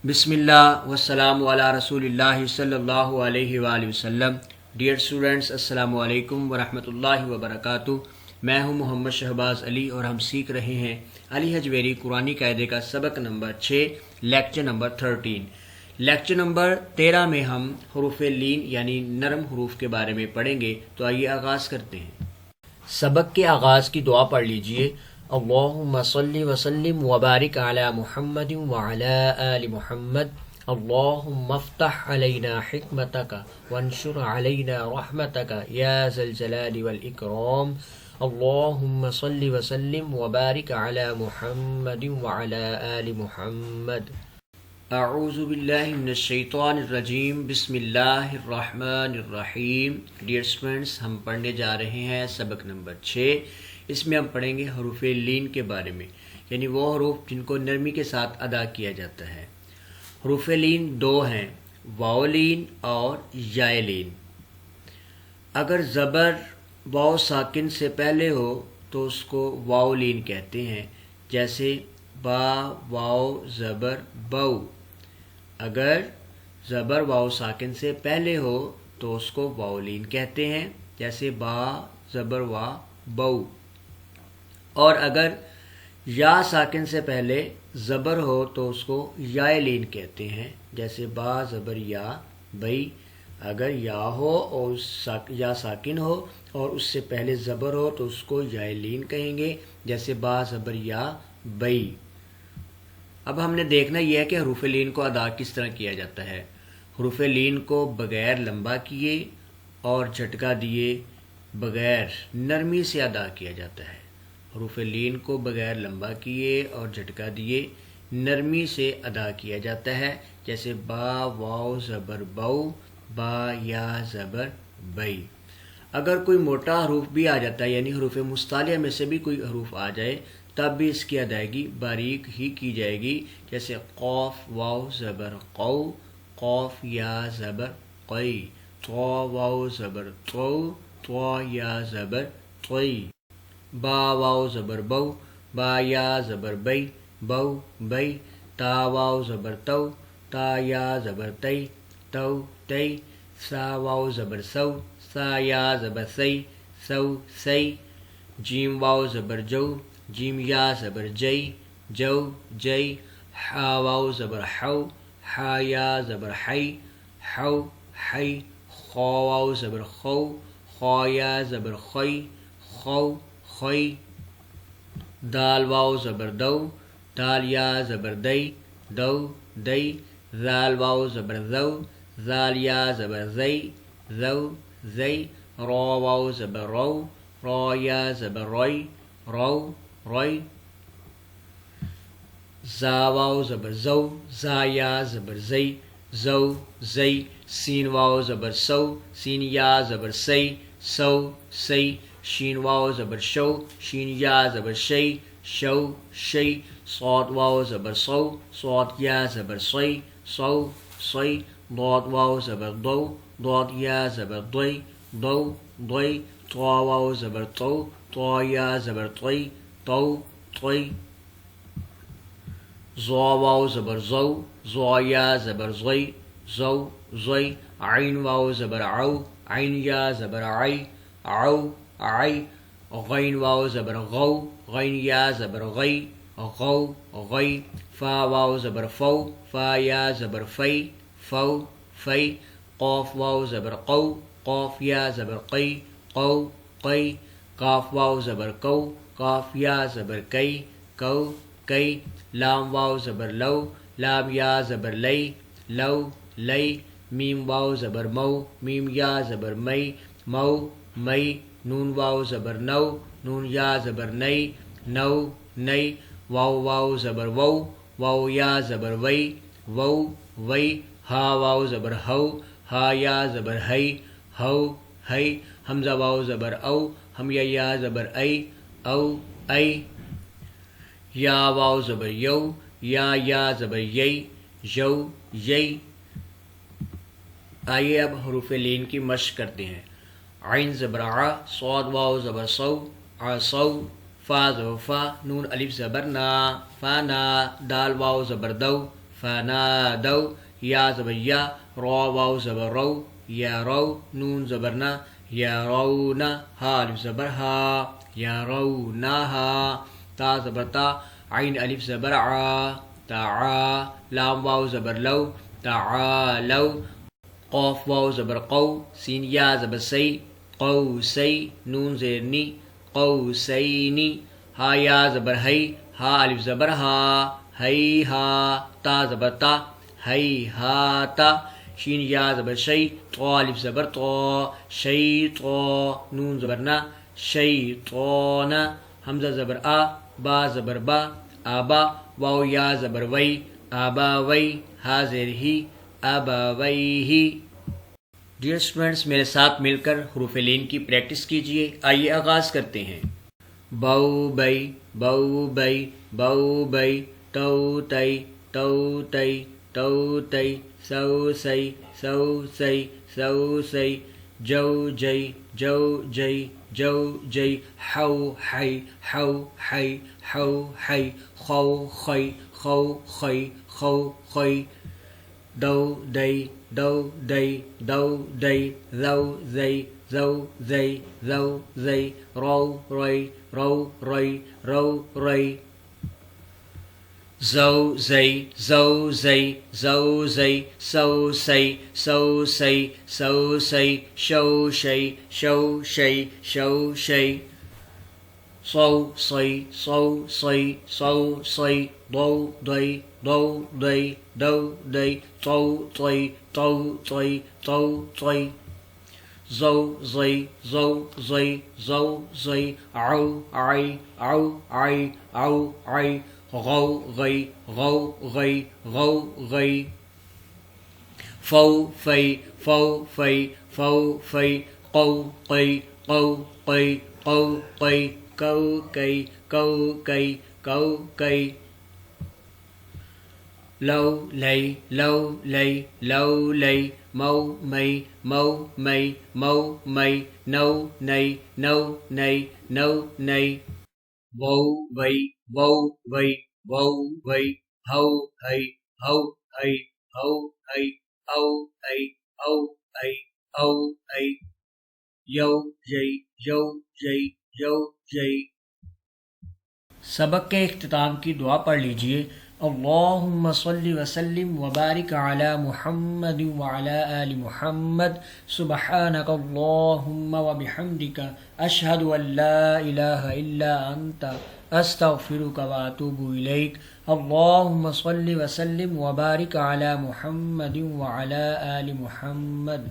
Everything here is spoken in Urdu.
بسم اللہ والسلام علی رسول اللہ صلی اللہ علیہ وآلہ وسلم۔ ڈیئر اسٹوڈنٹس، السلام علیکم ورحمۃ اللہ وبرکاتہ۔ میں ہوں محمد شہباز علی اور ہم سیکھ رہے ہیں علی حجویری قرآنی قاعدے کا سبق number 6، lecture number 13۔ Lecture number 13 میں ہم حروف لین یعنی نرم حروف کے بارے میں پڑھیں گے، تو آئیے آغاز کرتے ہیں۔ سبق کے آغاز کی دعا پڑھ لیجئے۔ اللہم صلی وسلم وبارک علی محمد وعلی آل محمد۔ اللہم افتح علینا حکمتک وانشر علینا رحمتک یا ذا الجلال والاکرام۔ اللہم صلی وسلم وبارک علی محمد وعلی آل محمد۔ اعوذ باللہ من الشیطان الرجیم، بسم اللہ الرحمن الرحیم۔ ڈیئر اسٹوڈنٹس، ہم پڑھنے جا رہے ہیں سبق نمبر 6۔ اس میں ہم پڑھیں گے حروف لین کے بارے میں، یعنی وہ حروف جن کو نرمی کے ساتھ ادا کیا جاتا ہے۔ حروف لین دو ہیں، واو لین اور یائے لین۔ اگر زبر واو ساکن سے پہلے ہو تو اس کو واو لین کہتے ہیں، جیسے با واو زبر بو۔ اگر زبر واو ساکن سے پہلے ہو تو اس کو واو لین کہتے ہیں، جیسے با زبر وا بو۔ اور اگر یا ساکن سے پہلے زبر ہو تو اس کو یائے لین کہتے ہیں، جیسے با زبر یا بئی۔ اگر یا ہو اور یا ساکن ہو اور اس سے پہلے زبر ہو تو اس کو یائے لین کہیں گے، جیسے با زبر یا بئی۔ اب ہم نے دیکھنا یہ ہے کہ حروف لین کو ادا کس طرح کیا جاتا ہے۔ حروف لین کو بغیر لمبا کیے اور جھٹکا دیے بغیر نرمی سے ادا کیا جاتا ہے۔ حروف لین کو بغیر لمبا کیے اور جھٹکا دیے نرمی سے ادا کیا جاتا ہے، جیسے با واو زبر بو، با یا زبر بئی۔ اگر کوئی موٹا حروف بھی آ جاتا ہے، یعنی حروف مستعلیہ میں سے بھی کوئی حروف آ جائے، تب بھی اس کی ادائیگی باریک ہی کی جائے گی، جیسے قوف واو زبر قو، قوف یا زبر قی، طو واو زبر طو، طو یا زبر طی۔ با واو زبر بو، با یا زبر بئی، بو بئی۔ تا واو زبر تو، تا یا زبر تی، تو تی۔ سا واو زبر سو، سا یا زبر سی، سو سی۔ جیم واو زبر جو، جیم یا زبر جئی، جو جئی۔ حا واو زبر حو، حا یا زبر حی، حو حی۔ خو واو زبر خو، خو یا زبر خوی، خو خوی۔ دال واو زبر دو، دال یا زبر دئی، دو دئی۔ ذال واو زبر ذو، ذال یا زبر زئی، ذو زئی۔ رو واو زبر رو، رو یا زبر روئی، رو روئی۔ زا واو زبر زو، زا یا زبر زئی، زو زئی۔ سین واو زبر سو، سین یا زبر سی، سو سی۔ شین واو زبر شو، شین یا زبر شئی، شو شئی۔ صاد واو زبر صو، صاد یا زبر صی، صو صی۔ ضاد واو زبر ضو، ضاد یا زبر ضی، ضو ضی۔ طا واو زبر طو، طا یا زبر طی، طو طی۔ ظا واو زبر ضو، ضا یا زبر ضی، ضو ضی۔ عین واو زبر عو، عین یا زبر عی، عو عی۔ غین واو زبر غو، غین یا زبر غی، غو غی۔ فا واو زبر فو، فا یا زبر فی، فو فی۔ قوف واو زبر قو، قوف یا زبر قی، قو قی۔ قاف واو زبر کو، قاف یا زبر کئی، کو کئی۔ لام واو زبر لو، لام یا زبر لئی، لو لئی۔ میم واو زبر مو، میم یا زبر مئی، مو مئی۔ نون واو زبر نو، نون یا زبر نئی، نو نئی۔ واو واو زبر وو، واو یا زبر وئی، وو وئی۔ ہا واو زبر ہو، ہا یا زبر ہئی، ہو ہئی۔ حمزہ واو زبر او، حمزہ یا زبر ای، او ای۔ یا واو زبر یو، یا زبر یئی، یو یئی۔ آئیے اب حروف لین کی مشق کرتے ہیں۔ عین زبر ع، صاد واو زبر صو، عصو۔ فا زبر فا، نون الف زبر نا، فانا۔ دال واو زبر دو، فنادوا یا زبر یا، را واو زبر رو، یا رو نون زبرنا، یرون ہا الف زبر ہا، یرونہا، تا زبر تا، عین الف زبر عا، تعا، لام واو زبر لو، تعالو، قاف واو زبر قو، سین یا زبر سی، قوسی، نون زیر نی، قوسینی، ہا یا زبر ہی، ہا الف زبر ہا، ہی ہا، تا زبر تا، ہی ہاتا، شین یا زبر شی، طا الف زبر طا، شیطا، نون زبر نا، شیطان، حمزہ زبر آ، با زبر با، آبا، واو یا زبر وی، آبا وی، ہا زیر ہی، آبا وی ہی۔ ڈیئر اسٹوڈینٹس، میرے ساتھ مل کر حروف لین کی پریکٹس کیجیے۔ آئیے آغاز کرتے ہیں۔ بو بئی، بو بئی، بو بئی، تو تئی، تو تئی، تو تئی، سو سئی، سو سئی، سو سئی، جو جئی، جو جئی، جو جئی، حو حی، حو حی، حو حی، خو خی، خو خی، خو خی، دو دئی، دو دئی، دو دئی، زو زئی، زو زئی، زو زئی، رو رئی، رو رئی، رو رئی، زو زئی، زو زئی، زو زئی، سو سئی، سو سئی، سو سئی، شو شئی، شو شئی، شو شئی، صو صی، صو صی، صو صی، ضو ضی، ضو ضی، دو ضی، طو طی، طو طی، طو طی، زو زی، زو زی، زو زی، عو عی، عو عی، عو عی، غو غی، غو غی، غو غی، فو فی، فو فی، فو فی، قو قی، قو قی، قو قی، کو کئی، کو کئی، کو کئی، لو لئی، لو لئی، لو لئی، مو مئی، مو مئی، مو مئی، نو نئی، نو نئی، نو نئی، وو وئی، وو وئی، وو وئی، ہو ہئی، ہو ہئی، ہو ہئی، او ہئی، او ہئی، او ہئی، یو جئی، یو جئی، یو جئی۔ سبق کے اختتام کی دعا پڑھ لیجئے۔ اللہم صلی وسلم وبارک علی محمد وعلی آل محمد، سبحانک اللہم وبحمدک، اشہد ان لا الہ الا انت، استغفرک واتوب الیک۔ اللہم صلی وسلم وبارک علی محمد وعلی آل محمد۔